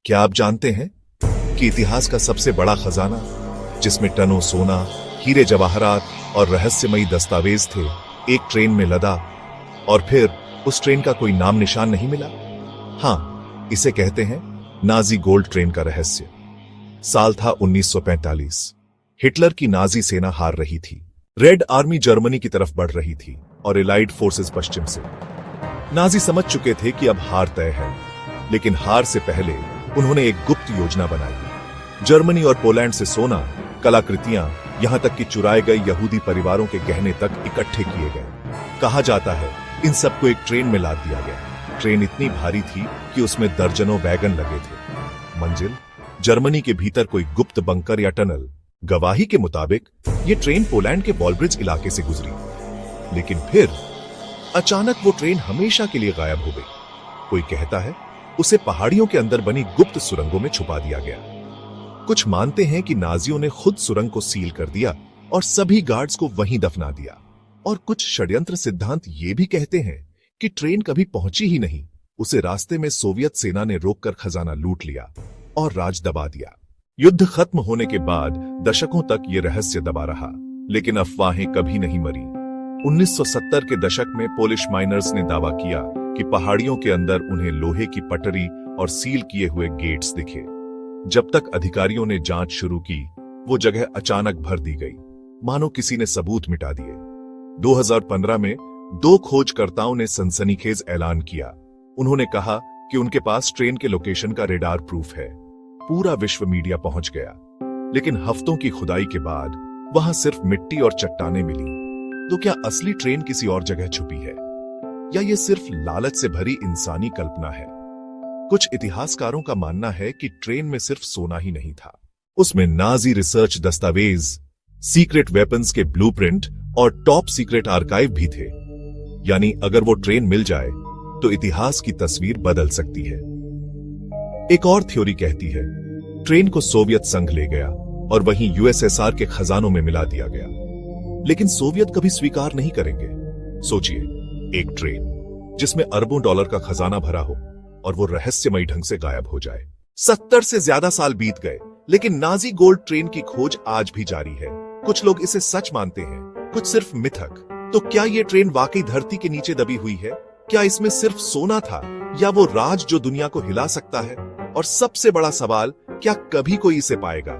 क्या आप जानते हैं कि इतिहास का सबसे बड़ा खजाना, जिसमें टनों सोना, हीरे जवाहरात और रहस्यमयी दस्तावेज थे, एक ट्रेन में लदा और फिर उस ट्रेन का कोई नाम निशान नहीं मिला? हां, इसे कहते हैं नाजी गोल्ड ट्रेन का रहस्य। साल था 1945। हिटलर की नाजी सेना हार रही थी। रेड आर्मी जर्मनी की तरफ बढ़ रही थी और एलाइड फोर्सेस पश्चिम से। नाजी समझ चुके थे कि अब हार तय है, लेकिन हार से पहले उन्होंने एक गुप्त योजना बनाई। जर्मनी और पोलैंड से सोना, कलाकृतियां, यहां तक कि चुराए गए यहूदी परिवारों के गहने तक इकट्ठे किए गए। कहा जाता है इन सबको एक ट्रेन में लाद दिया गया। ट्रेन इतनी भारी थी कि उसमें दर्जनों वैगन लगे थे। मंजिल जर्मनी के भीतर कोई गुप्त बंकर या टनल। गवाही के मुताबिक ये ट्रेन पोलैंड के वॉलब्रिज इलाके से गुजरी, लेकिन फिर अचानक वो ट्रेन हमेशा के लिए गायब हो गई। कोई कहता है उसे पहाड़ियों के अंदर बनी गुप्त सुरंगों में छुपा दिया गया। कुछ मानते हैं कि नाजियों ने खुद सुरंग को सील कर दिया और सभी गार्ड्स को वहीं दफना दिया। और कुछ षड्यंत्र सिद्धांत ये भी कहते हैं कि ट्रेन कभी पहुंची ही नहीं, उसे रास्ते में सोवियत सेना ने रोककर खजाना लूट लिया और राज दबा दिया। युद्ध खत्म होने के बाद दशकों तक ये रहस्य दबा रहा, लेकिन अफवाहें कभी नहीं मरी। 1970 के दशक में पोलिश माइनर्स ने दावा किया कि पहाड़ियों के अंदर उन्हें लोहे की पटरी और सील किए हुए गेट्स दिखे। जब तक अधिकारियों ने जांच शुरू की, वो जगह अचानक भर दी गई, मानो किसी ने सबूत मिटा दिए। 2015 में 2 खोजकर्ताओं ने सनसनीखेज ऐलान किया। उन्होंने कहा कि उनके पास ट्रेन के लोकेशन का रेडार प्रूफ है। पूरा विश्व मीडिया पहुंच गया, लेकिन हफ्तों की खुदाई के बाद वहां सिर्फ मिट्टी और चट्टानें मिली। तो क्या असली ट्रेन किसी और जगह छुपी है, या ये सिर्फ लालच से भरी इंसानी कल्पना है? कुछ इतिहासकारों का मानना है कि ट्रेन में सिर्फ सोना ही नहीं था, उसमें नाजी रिसर्च दस्तावेज, सीक्रेट वेपन्स के ब्लूप्रिंट और टॉप सीक्रेट आर्काइव भी थे। यानी अगर वो ट्रेन मिल जाए तो इतिहास की तस्वीर बदल सकती है। एक और थ्योरी कहती है ट्रेन को सोवियत संघ ले गया और वहीं यूएसएसआर के खजानों में मिला दिया गया, लेकिन सोवियत कभी स्वीकार नहीं करेंगे। सोचिए, एक ट्रेन जिसमें अरबों डॉलर का खजाना भरा हो और वो रहस्यमयी ढंग से गायब हो जाए। 70 से ज्यादा साल बीत गए, लेकिन नाजी गोल्ड ट्रेन की खोज आज भी जारी है। कुछ लोग इसे सच मानते हैं, कुछ सिर्फ मिथक। तो क्या ये ट्रेन वाकई धरती के नीचे दबी हुई है? क्या इसमें सिर्फ सोना था, या वो राज जो दुनिया को हिला सकता है? और सबसे बड़ा सवाल, क्या कभी कोई इसे पाएगा?